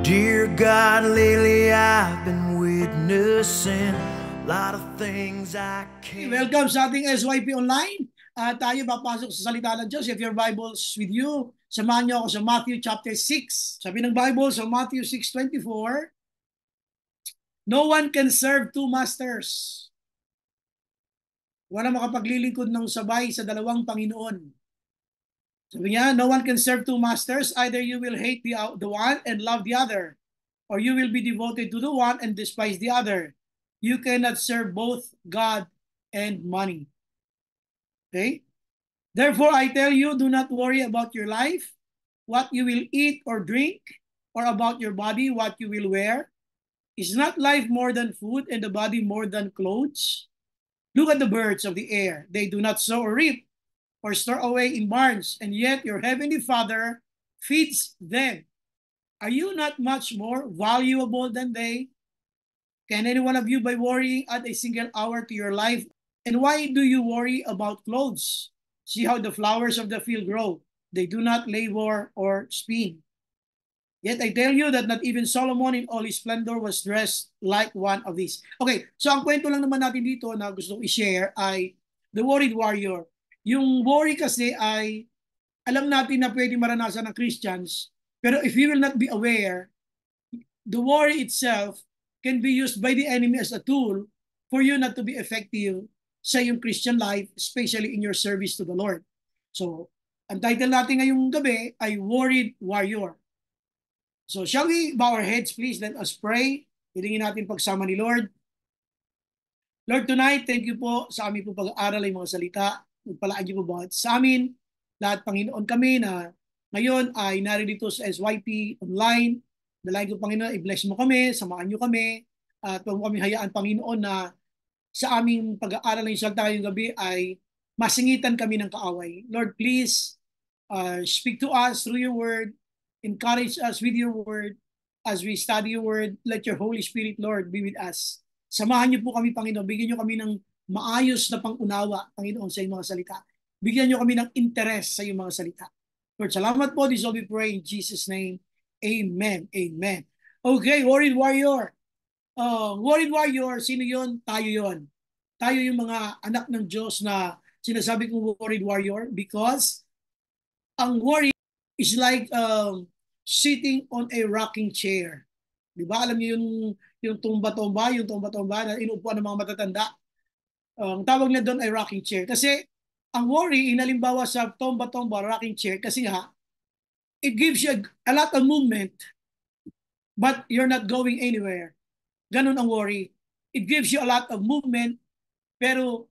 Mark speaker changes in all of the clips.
Speaker 1: Dear God, lately I've been witnessing a lot of things I can't.
Speaker 2: Welcome sa ating SYP Online. Tayo papasok sa salita ng Diyos. If your Bible's with you, samahan niyo ako sa Matthew chapter 6. Sabi ng Bible sa Matthew 6:24, no one can serve two masters. Wala makapaglilingkod ng sabay sa dalawang Panginoon. Sabi niya, no one can serve two masters. Either you will hate the one and love the other, or you will be devoted to the one and despise the other. You cannot serve both God and money. Okay? Therefore, I tell you, do not worry about your life, what you will eat or drink, or about your body, what you will wear. Is not life more than food, and the body more than clothes? Look at the birds of the air. They do not sow or reap or store away in barns, and yet your heavenly Father feeds them. Are you not much more valuable than they? Can any one of you, by worrying, add a single hour to your life? And why do you worry about clothes? See how the flowers of the field grow. They do not labor or spin. Yet I tell you that not even Solomon in all his splendor was dressed like one of these. Okay, so ang kwento lang naman natin dito na gusto kong i-share ay The Worried Warrior. Yung worry kasi ay alam natin na pwede maranasan ng Christians, pero if we will not be aware, the worry itself can be used by the enemy as a tool for you not to be effective sa iyong Christian life, especially in your service to the Lord. So, ang title natin ngayong gabi ay Worried Warrior. So, shall we bow our heads, please? Let us pray. Hilingin natin pagsama ni Lord. Lord, tonight, thank you po sa aming po pag-aaral ay mga salita. Magpalaan niyo po bawat sa amin. Lahat, Panginoon, kami na ngayon ay naririto sa SYP Online. Dalangin ko, Panginoon, i-bless mo kami, samahan niyo kami, at huwag mo kami hayaan, Panginoon, na sa aming pag-aaral ng salita ngayong gabi ay masingitan kami ng kaaway. Lord, please speak to us through your word. Encourage us with your word. As we study your word, let your Holy Spirit, Lord, be with us. Samahan niyo po kami, Panginoon. Bigyan niyo kami ng maayos na pang-unawa, Panginoon, sa iyong mga salita. Bigyan niyo kami ng interes sa iyong mga salita. Lord, salamat po. This all we pray in Jesus' name. Amen. Amen. Okay, Worried Warrior. Worried Warrior, sino yon? Tayo yon. Tayo yung mga anak ng Diyos na sinasabi kong Worried Warrior because ang worry is like sitting on a rocking chair. Di ba? Alam niyo yung tumba-tumba na inuupuan ng mga matatanda. Ang tawag na doon ay rocking chair. Kasi ang worry, inalimbawa sa tumba-tumba, rocking chair, kasi nga, it gives you a lot of movement, but you're not going anywhere. Ganun ang worry. It gives you a lot of movement, pero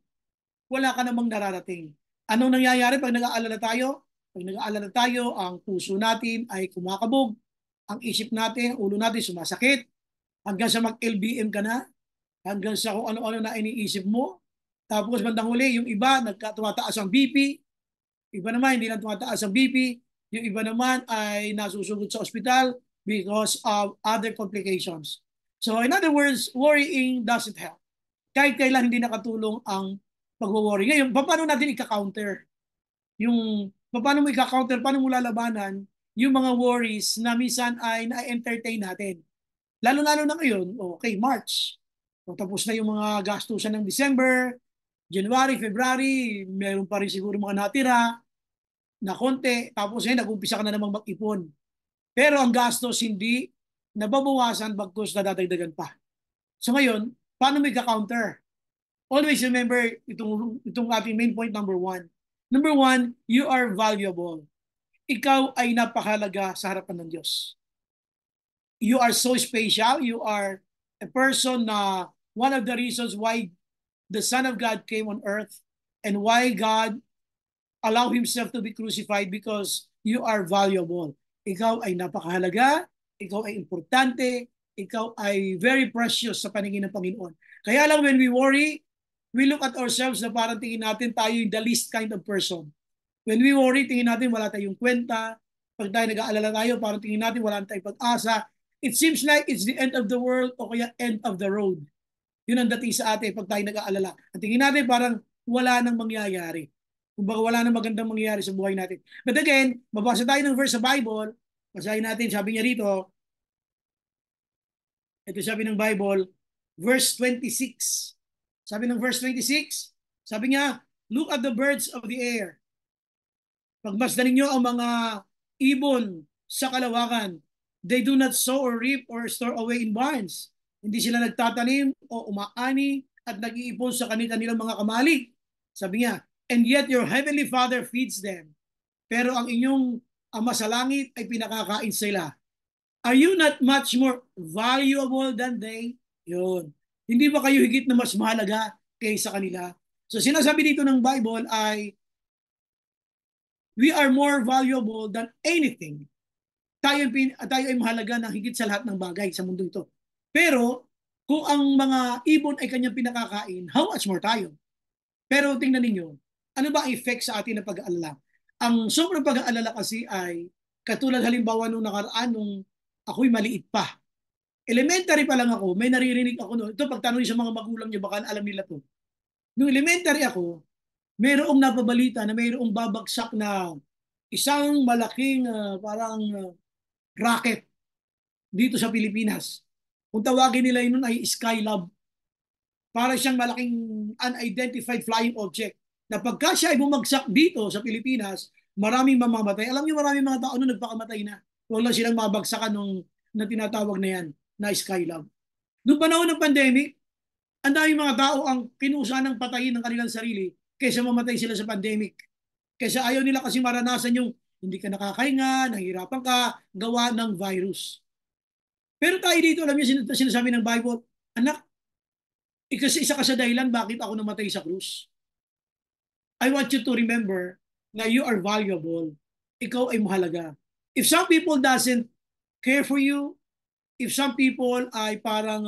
Speaker 2: wala ka namang nararating. Anong nangyayari pag nag-aalala tayo? Pag nag-aalala tayo, ang puso natin ay kumakabog, ang isip natin, ang ulo natin sumasakit, hanggang sa mag-LBM ka na, hanggang sa kung ano-ano na iniisip mo. Tapos bandang huli, yung iba, tumataas ang BP, iba naman, hindi lang tumataas ang BP, yung iba naman ay nasusugod sa ospital because of other complications. So in other words, worrying doesn't help. Kahit kailan hindi nakatulong ang pag-worry. Ngayon, paano natin i-counter? Paano mo i-counter, paano mo lalabanan yung mga worries na minsan ay na-entertain natin? Lalo-lalo na ngayon, okay, March. So, tapos na yung mga gastusan ng December, January, February, meron pa rin siguro mga natira na konti. Tapos ngayon, nag-umpisa ka na namang mag-ipon. Pero ang gastos hindi nababawasan bagkus na dadagdagan pa. So ngayon, paano mo i-counter? Always remember itong ating main point number one. Number one, you are valuable. Ikaw ay napakahalaga sa harapan ng Diyos. You are so special. You are a person na one of the reasons why the Son of God came on earth and why God allowed himself to be crucified because you are valuable. Ikaw ay napakahalaga, ikaw ay importante, ikaw ay very precious sa paningin ng Panginoon. Kaya lang when we worry, we look at ourselves na parang tingin natin tayo yung the least kind of person. When we worry, tingin natin wala tayong kwenta. Pag tayo nag-aalala tayo, parang tingin natin wala tayong pag-asa. It seems like it's the end of the world o kaya end of the road. Yun ang dating sa atin pag tayo nag-aalala. Ang tingin natin parang wala nang mangyayari. Kumbaga wala nang magandang mangyayari sa buhay natin. But again, mabasa tayo ng verse sa Bible, basahin natin, sabi niya rito, Ito sabi ng Bible, verse 26. Sabi ng verse 26, sabi niya, look at the birds of the air. Pagmasdan ninyo ang mga ibon sa kalawakan. They do not sow or reap or store away in barns. Hindi sila nagtatanim o umaani at nag-iipon sa kanilang mga kamalig. Sabi niya, and yet your heavenly Father feeds them. Pero ang inyong Ama sa langit ay pinakakain sila. Are you not much more valuable than they? Yun. Hindi ba kayo higit na mas mahalaga kaysa kanila? So sinasabi dito ng Bible ay we are more valuable than anything. Tayo ay mahalaga ng higit sa lahat ng bagay sa mundo ito. Pero kung ang mga ibon ay kanyang pinakakain, how much more tayo? Pero tingnan ninyo, ano ba ang effect sa atin ng pag-aalala? Ang sobrang pag-aalala kasi ay katulad halimbawa nung nakaraan nung ako'y maliit pa. Elementary pa lang ako, may naririnig ako noon. Ito pagtanong sa mga magulang niyo, baka alam nila to. Nung elementary ako, mayroong napabalita na mayroong babagsak na isang malaking rocket dito sa Pilipinas. Kung tawagin nila yun ay Skylab. Para siyang malaking unidentified flying object na pagka siya ay bumagsak dito sa Pilipinas, maraming mamamatay. Alam niyo maraming mga tao nung nagpakamatay na. Wala silang mabagsakan nung na tinatawag na yan na Skylab. Noong panahon ng pandemic, ang daming mga tao ang kinusa ng patayin ng kanilang sarili kaysa mamatay sila sa pandemic. Kaysa ayaw nila kasi maranasan yung hindi ka nakakahinga, nahihirapan ka, gawa ng virus. Pero tayo dito, alam niyo, sinasabi ng Bible, anak, isa ka sa dahilan bakit ako namatay sa krus. I want you to remember na you are valuable. Ikaw ay mahalaga. If some people doesn't care for you, if some people ay parang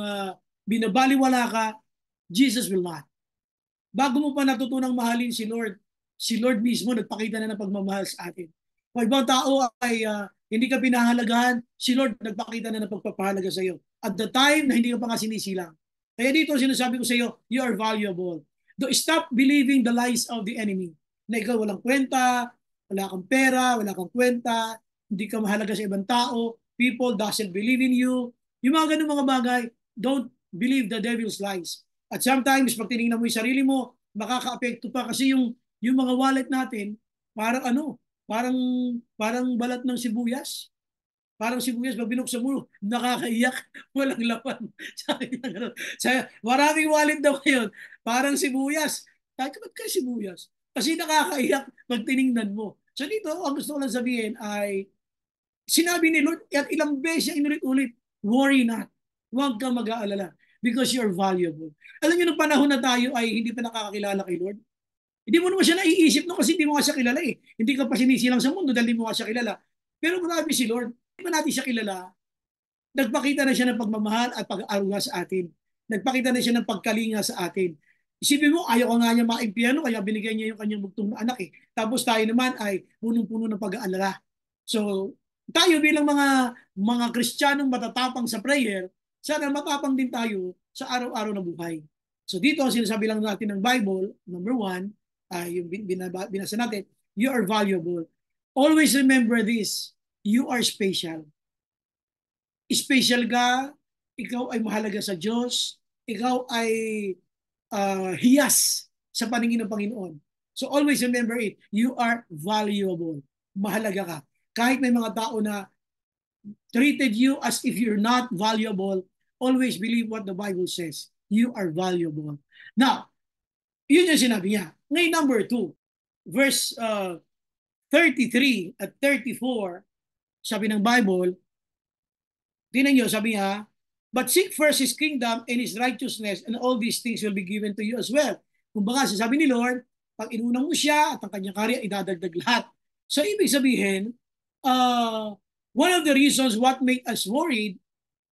Speaker 2: binabaliwala ka, Jesus will not. Bago mo pa natutunang mahalin si Lord mismo nagpakita na ng pagmamahal sa atin. Kung ibang tao ay hindi ka pinahalagahan, si Lord nagpakita na ng pagpapahalaga sa iyo. At the time na hindi ka pa nga sinisilang. Kaya dito sinasabi ko sa iyo, you are valuable. Do stop believing the lies of the enemy. Na ikaw walang kwenta, wala kang pera, wala kang kwenta, hindi ka mahalaga sa ibang tao, people doesn't believe in you. Yung mga ganun mga bagay, don't believe the devil's lies. At sometimes, pag tinignan mo yung sarili mo, makaka-apekto pa kasi yung mga wallet natin, parang balat ng sibuyas. Parang sibuyas, pag binuksan mo, nakakaiyak, walang laman. Maraming wallet daw ngayon, parang sibuyas. Bakit ka sibuyas? Kasi nakakaiyak pag tinignan mo. So dito, ang gusto ko lang sabihin ay, sinabi ni Lord, at ilang beses inulit-ulit, worry not. Huwag kang mag-aalala because you're valuable. Alam niyo, nung panahon na tayo ay hindi pa nakakakilala kay Lord, hindi mo naman siya naiisip no kasi hindi mo nga siya kilala eh. Hindi ka pa sinisilang sa mundo dahil hindi mo nga siya kilala. Pero grabe si Lord, hindi pa natin siya kilala. Nagpakita na siya ng pagmamahal at pag-aaruga sa atin. Nagpakita na siya ng pagkalinga sa atin. Isipin mo, ayaw ka nga niya maimpyerno kaya binigay niya yung kanyang bugtong na anak eh. Tapos tayo naman ay punong-puno ng pag-aalala. So, tayo bilang mga Kristiyanong matatapang sa prayer, sana matapang din tayo sa araw-araw na buhay. So dito, sinasabi lang natin ng Bible, number 1, yung binasa natin, you are valuable. Always remember this, you are special. Special ka, ikaw ay mahalaga sa Diyos, ikaw ay hiyas sa paningin ng Panginoon. So always remember it, you are valuable. Mahalaga ka. Kahit may mga tao na treated you as if you're not valuable, always believe what the Bible says. You are valuable. Now, yun yung sinabi niya. Ngayon, number 2, verse 33 at 34, sabi ng Bible, tingnan nyo, sabi niya, but seek first His kingdom and His righteousness, and all these things will be given to you as well. Kung baka, sabi ni Lord, pag inunang mo siya at ang kanyang karya, idadagdag lahat. So, ibig sabihin, one of the reasons what make us worried,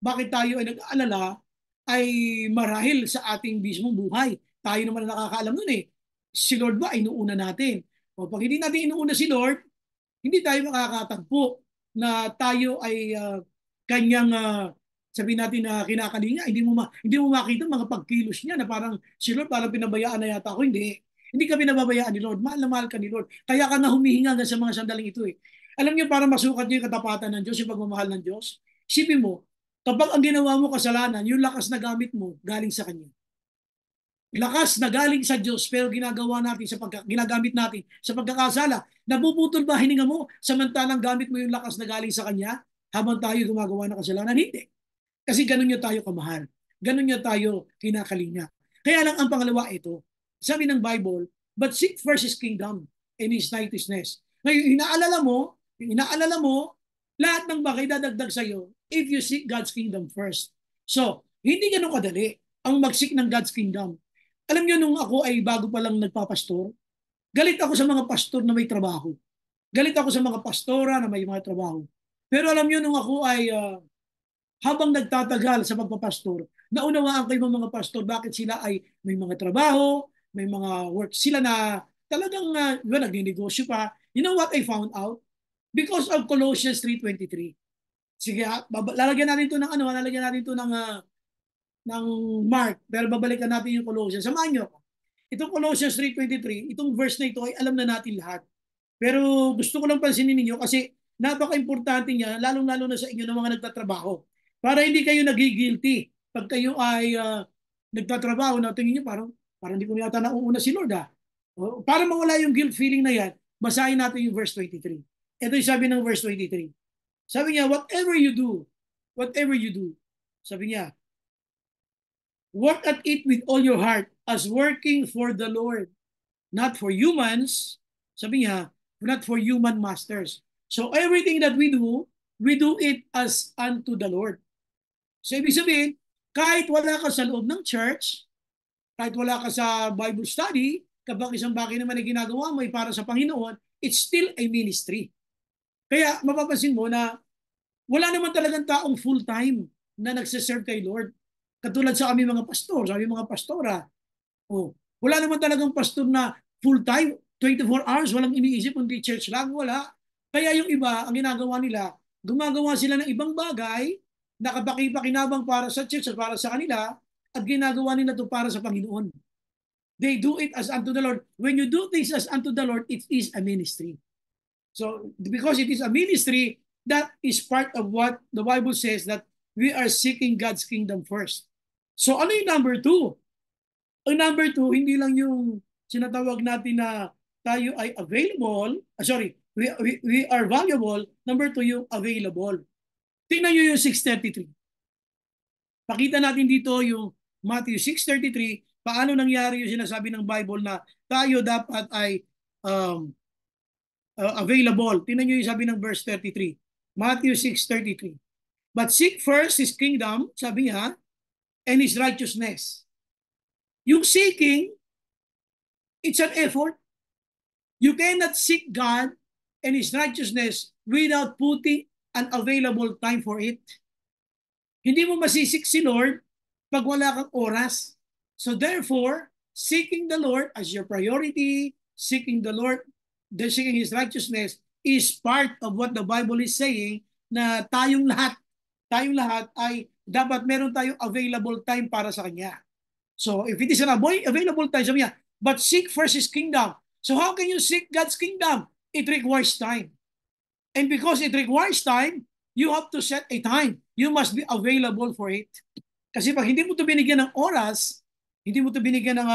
Speaker 2: bakit tayo ay nag-aalala, ay marahil sa ating mismong buhay. Tayo naman na nakakaalam nun eh. Si Lord ba ay inuuna natin? O pag hindi natin inuuna si Lord, hindi tayo makakatagpo na tayo ay kanyang sabihin natin na kinakalinga. Hindi mo makita mga pagkilos niya na parang si Lord parang pinabayaan na yata ako. Hindi ka pinababayaan ni Lord. Mahal na mahal ka ni Lord. Kaya ka na humihinga sa mga sandaling ito eh. Alam niyo, para masukat niyo yung katapatan ng Diyos, yung pagmamahal ng Diyos, isipin mo, Kapag ang ginawa mo kasalanan, yung lakas na gamit mo, galing sa Kanya. Lakas na galing sa Diyos pero ginagamit natin sa pagkakasala. Nabubutol ba hininga mo samantalang gamit mo yung lakas na galing sa Kanya habang tayo gumagawa ng kasalanan? Hindi. Kasi ganun niya tayo kamahal. Ganun niya tayo kinakalinga. Kaya lang ang pangalawa ito, sabi ng Bible, but seek first His kingdom and His righteousness. Ngayon, inaalala mo, lahat ng bagay dadagdag sa iyo if you seek God's kingdom first. So, hindi ganun kadali ang mag-seek ng God's kingdom. Alam niyo, nung ako ay bago pa lang nagpapastor, galit ako sa mga pastor na may trabaho. Galit ako sa mga pastora na may mga trabaho. Pero alam niyo, nung ako ay habang nagtatagal sa pagpapastor, naunawaan ko yung mga pastor bakit sila ay may mga trabaho, may mga work sila na talagang nagninegosyo pa. You know what I found out? Because of Colossians 3:23. Sige, lalagyan natin ito ng lalagyan natin ito ng Mark, pero babalikan natin yung Colossians. Samahan niyo ako. Itong Colossians 3:23, itong verse na ito ay alam na natin lahat. Pero gusto ko lang pansinin ninyo kasi napaka-importante niya, lalong-lalo na sa inyo ng mga nagtatrabaho. Para hindi kayo nagigilty pag kayo ay nagtatrabaho na tingin niyo parang hindi ko yata nauuna si Lord para mawala yung guilt feeling na yan, basahin natin yung verse 23. Ito yung sabi ng verse 23. Sabi niya, whatever you do, sabi niya, work at it with all your heart as working for the Lord, not for humans, sabi niya, not for human masters. So everything that we do it as unto the Lord. So ibig sabihin, kahit wala ka sa loob ng church, kahit wala ka sa Bible study, kapag isang bagay naman na ginagawa mo ay para sa Panginoon, it's still a ministry. Kaya mapapansin mo na wala naman talagang taong full-time na nagsiserve kay Lord. Katulad sa aming mga pastor, sa aming mga pastora. Wala naman talagang pastor na full-time, 24 hours, walang iniisip, kundi church lang, wala. Kaya yung iba, ang ginagawa nila, gumagawa sila ng ibang bagay na kapakipakinabang para sa church at para sa kanila at ginagawa nila ito para sa Panginoon. They do it as unto the Lord. When you do things as unto the Lord, it is a ministry. So, because it is a ministry, that is part of what the Bible says that we are seeking God's kingdom first. So, ano yung number 2? Ang number 2, hindi lang yung sinatawag natin na tayo ay available, we are valuable. Number 2, yung available. Tingnan nyo yung 6:33. Pakita natin dito yung Matthew 6:33, paano nangyari yung sinasabi ng Bible na tayo dapat ay available. Tingnan nyo yung sabi ng verse 33. Matthew 6:33. But seek first His kingdom, sabi niya, and His righteousness. Yung seeking, it's an effort. You cannot seek God and His righteousness without putting an available time for it. Hindi mo masisik si Lord pag wala kang oras. So therefore, seeking the Lord as your priority, seeking His righteousness is part of what the Bible is saying na tayong lahat ay dapat meron tayong available time para sa Kanya. So if it is an available time, sabi niya, but seek first His kingdom. So how can you seek God's kingdom? It requires time. And because it requires time, you have to set a time. You must be available for it. Kasi pag hindi mo ito binigyan ng oras, hindi mo ito binigyan ng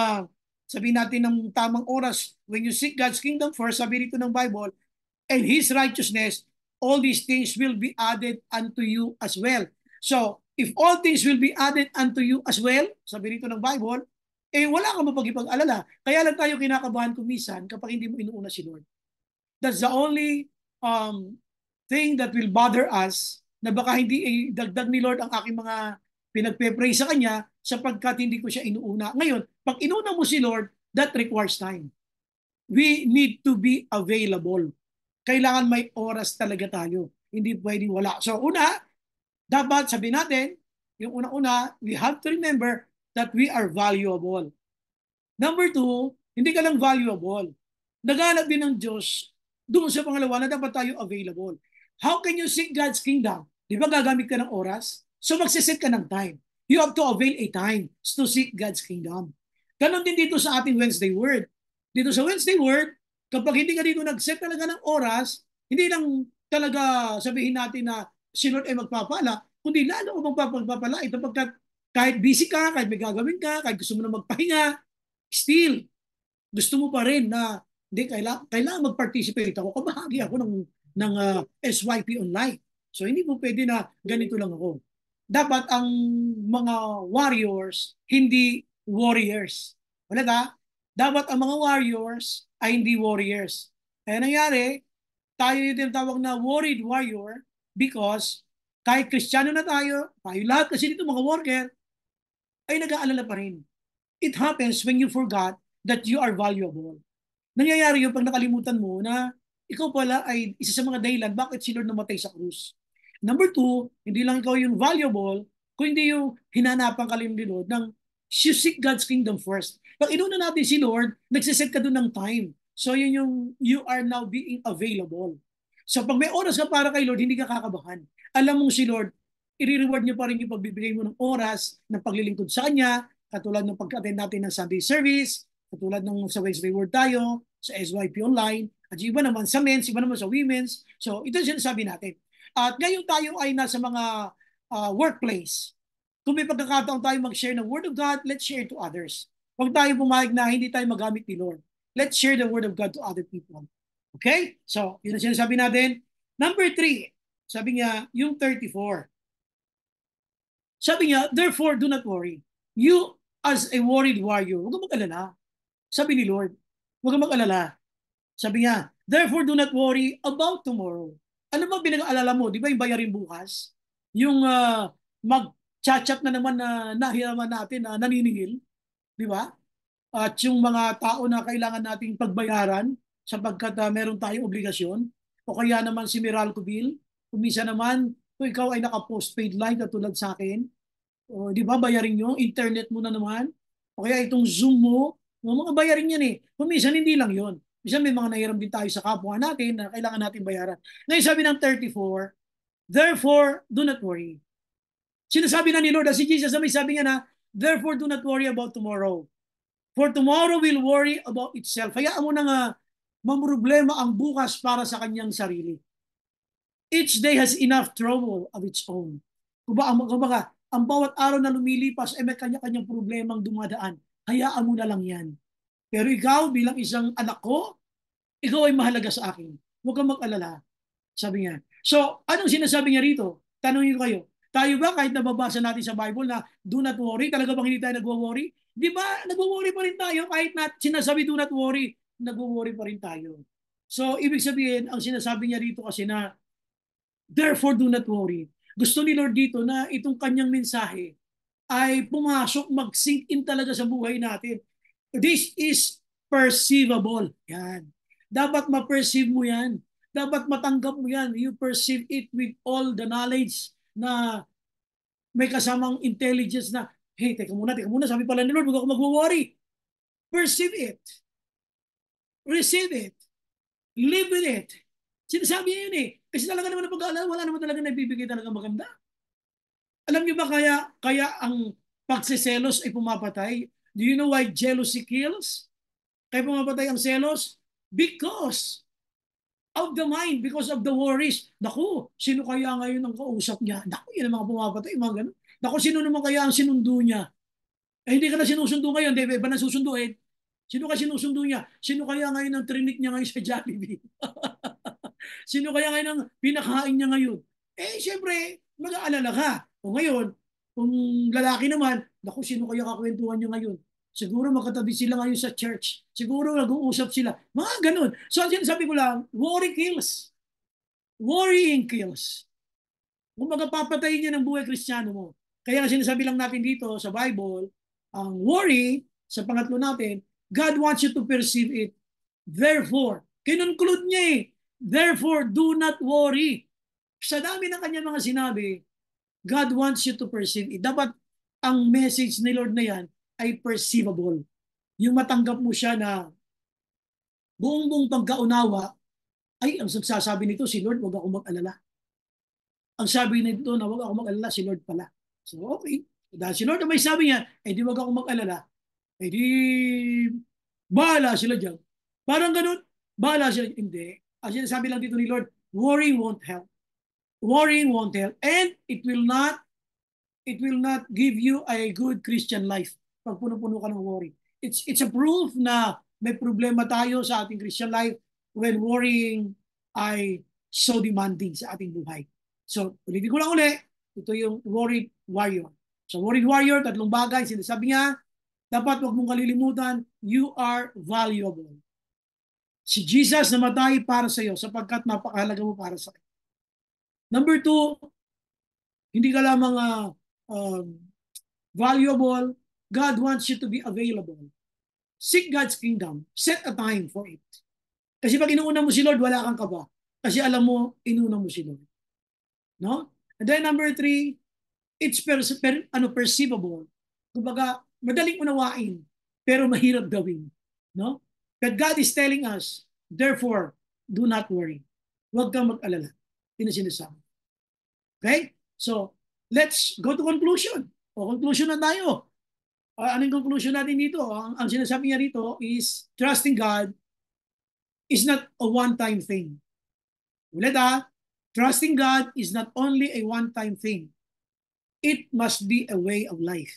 Speaker 2: sabihin natin ng tamang oras, when you seek God's kingdom first, sabi rito ng Bible, and His righteousness, all these things will be added unto you as well. So, if all things will be added unto you as well, sabi rito ng Bible, wala kang mapag-ipag-alala. Kaya lang tayo kinakabahan kumisan kapag hindi mo inuuna si Lord. That's the only thing that will bother us na baka hindi dagdag ni Lord ang aking mga pinagpe-pray sa Kanya sapagkat hindi ko siya inuuna. Ngayon, pag inuuna mo si Lord, that requires time. We need to be available. Kailangan may oras talaga tayo. Hindi pwedeng wala. So una, dapat sabihin natin, yung una-una, we have to remember that we are valuable. Number 2, hindi ka lang valuable. Naghanap din ng Diyos doon sa pangalawa na dapat tayo available. How can you seek God's kingdom? Di ba gagamit ka ng oras? So magsiset ka ng time. You have to avail a time to seek God's kingdom. Ganon din dito sa ating Wednesday Word. Dito sa Wednesday Word, kapag hindi ka dito nag-set talaga ng oras, hindi lang talaga sabihin natin na si Lord ay magpapala, kundi lalo ko magpapalait sapagkat kahit busy ka, kahit may gagawin ka, kahit gusto mo na magpahinga, still, gusto mo pa rin na hindi, kailangan mag-participate ako. Kabahagi ako ng SYP online. So hindi mo pwede na ganito lang ako. Dapat ang mga warriors, hindi warriors. Wala ka? Dapat ang mga warriors ay hindi warriors. Kaya nangyari, tayo yung tinatawag na worried warrior because kahit Kristiyano na tayo lahat kasi dito mga worker, ay nag-aalala pa rin. It happens when you forgot that you are valuable. Nangyayari yung pag nakalimutan mo na ikaw pala ay isa sa mga dahilan bakit si Lord namatay sa krus. Number two, hindi lang ikaw yung valuable, kundi yung hinanapan ka ni Lord ng you seek God's kingdom first. Pag inuna natin si Lord, nagsiset ka doon ng time. So yun yung you are now being available. So pag may oras ka para kay Lord, hindi ka kakabahan. Alam mong si Lord, i-reward niyo pa rin yung pagbibigay mo ng oras ng paglilingkod sa Kanya, katulad ng pag-attend natin ng Sunday service, katulad ng sa Wednesday Word tayo, sa SYP Online, at iba naman sa men's, iba naman sa women's. So ito yung sinasabi natin. At ngayon tayo ay nasa mga workplace. Kung may pagkakataon tayo mag-share ng Word of God, let's share to others. Huwag tayo pumayag na hindi tayo magamit ni Lord. Let's share the Word of God to other people. Okay? So, yun ang sinasabi natin. Number 3, sabi niya, yung 34. Sabi niya, therefore, do not worry. You, as a worried warrior, huwag kang mag-alala. Sabi ni Lord, huwag kang mag-alala. Sabi niya, therefore, do not worry about tomorrow. Ano ba pinag-aalala mo? Di ba yung bayarin bukas? Yung mag-chat-chat na naman na nahiraman natin na naniningil? Di ba? At yung mga tao na kailangan nating pagbayaran sapagkat meron tayong obligasyon. O kaya naman si Meralco Bill. Kung minsan naman, kung ikaw ay naka-postpaid line katulad sa akin, o, di ba, bayarin nyo, internet mo na naman, o kaya itong Zoom mo, mga bayarin yan eh. Kung minsan hindi lang yon. Minsan may mga nahiram din tayo sa kapwa natin na kailangan natin bayaran. Ngayon sabi ng 34, therefore, do not worry. Sinasabi na ni Lord, si Jesus may sabi niya na, therefore, do not worry about tomorrow. For tomorrow will worry about itself. Hayaan mo na nga mamroblema ang bukas para sa kanyang sarili. Each day has enough trouble of its own. Kumbaga, ang bawat araw na lumilipas ay may kanya-kanyang problemang dumadaan. Hayaan mo na lang yan. Pero ikaw bilang isang anak ko, ikaw ay mahalaga sa akin. Huwag kang mag-alala. Sabi niya. So, anong sinasabi niya rito? Tanungin ko kayo. Tayo ba kahit nababasa natin sa Bible na do not worry, talaga bang hindi tayo nagwo-worry? Di ba, nagwo-worry pa rin tayo kahit na sinasabi do not worry, nagwo-worry pa rin tayo. So, ibig sabihin, ang sinasabi niya rito kasi na therefore do not worry. Gusto ni Lord dito na itong kanyang mensahe ay pumasok, mag-sink in talaga sa buhay natin. This is perceivable. Yan. Dapat ma-perceive mo yan. Dapat matanggap mo yan. You perceive it with all the knowledge na may kasamang intelligence na, hey, teka muna, sabi pala ni Lord, huwag ako mag-worry. Perceive it. Receive it. Live with it. Sinasabi niya yun eh. Kasi talaga naman ang pag-aalala, wala naman talaga naibibigay talaga maganda. Alam niyo ba kaya ang pagsiselos ay pumapatay? Do you know why jealousy kills? Kaya pumapatay ang selos? Because of the mind, because of the worries. Naku, sino kaya ngayon ang kausap niya? Naku, yan ang mga pumapatay, mga ganun. Naku, sino naman kaya ang sinundo niya? Eh, hindi ka na sinusundo ngayon, di ba na susunduin? Sino ka sinusundo niya? Sino kaya ngayon ang trinik niya ngayon sa Jollibee? Sino kaya ngayon ang pinakain niya ngayon? Eh, syempre, mag-aalala ka. O ngayon, kung lalaki naman, naku, sino kaya kakwentuhan niya ngayon? Siguro magkatabi sila ngayon sa church. Siguro nag-uusap sila. Mga ganun. So, sinasabi ko lang, worry kills. Worrying kills. Kung magpapatayin niya ng buhay Kristiyano mo. Kaya sinasabi lang natin dito sa Bible, ang worry, sa pangatlo natin, God wants you to perceive it. Therefore, kinunclude niya eh, therefore, do not worry. Sa dami ng kanyang mga sinabi, God wants you to perceive it. Dapat ang message ni Lord na yan ay perceivable. Yung matanggap mo siya na buong pagkaunawa, ay, ang sasabi nito, si Lord, wag ako mag-alala. Ang sabi nito na wag ako mag-alala, si Lord pala. So, okay. Dahil si Lord na may sabi niya, eh di wag ako mag-alala. Eh di, bahala sila dyan. Parang ganun, bahala sila. Hindi. Ang sinasabi lang dito ni Lord, worry won't help. Worrying won't help. And it will not give you a good Christian life pag puno-puno ka ng worry. It's a proof na may problema tayo sa ating Christian life when worrying ay so demanding sa ating buhay. So, ulitin ko lang uli, ito yung worried warrior. So, worried warrior, tatlong bagay, sinasabi niya, dapat wag mong kalilimutan, you are valuable. Si Jesus namatay para sa iyo sapagkat napakahalaga mo para sa iyo. Number 2, hindi ka lamang valuable, God wants you to be available. Seek God's kingdom. Set a time for it. Kasi pag inuuna mo si Lord, wala kang kaba. Kasi alam mo, inuuna mo si Lord. No? And then number 3, it's perceivable. Kumbaga, madaling unawain, pero mahirap gawin. No? But God is telling us, therefore, do not worry. Huwag kang mag-alala. Yun ang sinasabi. Okay? So, let's go to conclusion. O, conclusion na tayo. Anong conclusion natin dito? Ang sinasabi niya dito is, trusting God is not a one-time thing. Ulit trusting God is not only a one-time thing. It must be a way of life.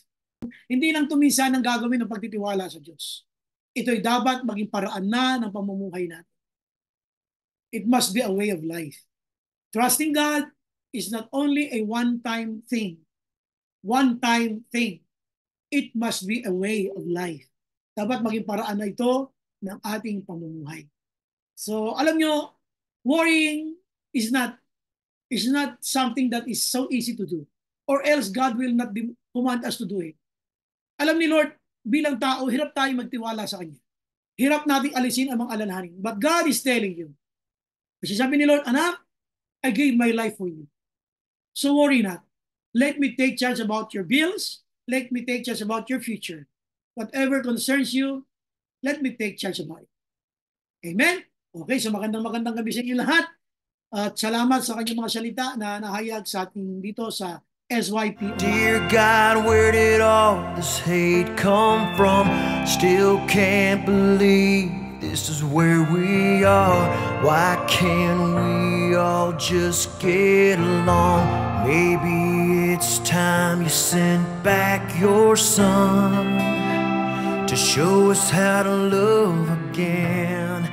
Speaker 2: Hindi lang tuminsan ang gagawin ng pagtitiwala sa Diyos. Ito'y dapat maging paraan na ng pamumuhay natin. It must be a way of life. Trusting God is not only a one-time thing. One-time thing. It must be a way of life. Dapat maging paraan na ito ng ating pamumuhay. So, alam nyo, worrying is not something that is so easy to do. Or else God will not command us to do it. Alam ni Lord, bilang tao, hirap tayo magtiwala sa Kanya. Hirap nating alisin ang mga alalahanin. But God is telling you. Kasi sabi ni Lord, anak, I gave my life for you. So worry not. Let me take charge about your bills. Let me take charge about your future. Whatever concerns you, let me take charge about it. Amen? Okay, so magandang gabi sa inyo lahat. At salamat sa kanyang mga salita na nahayag sa ating dito sa SYP.
Speaker 1: Dear God, where did all this hate come from? Still can't believe this is where we are. Why can't we all just get along? Maybe it's time you sent back your son to show us how to love again.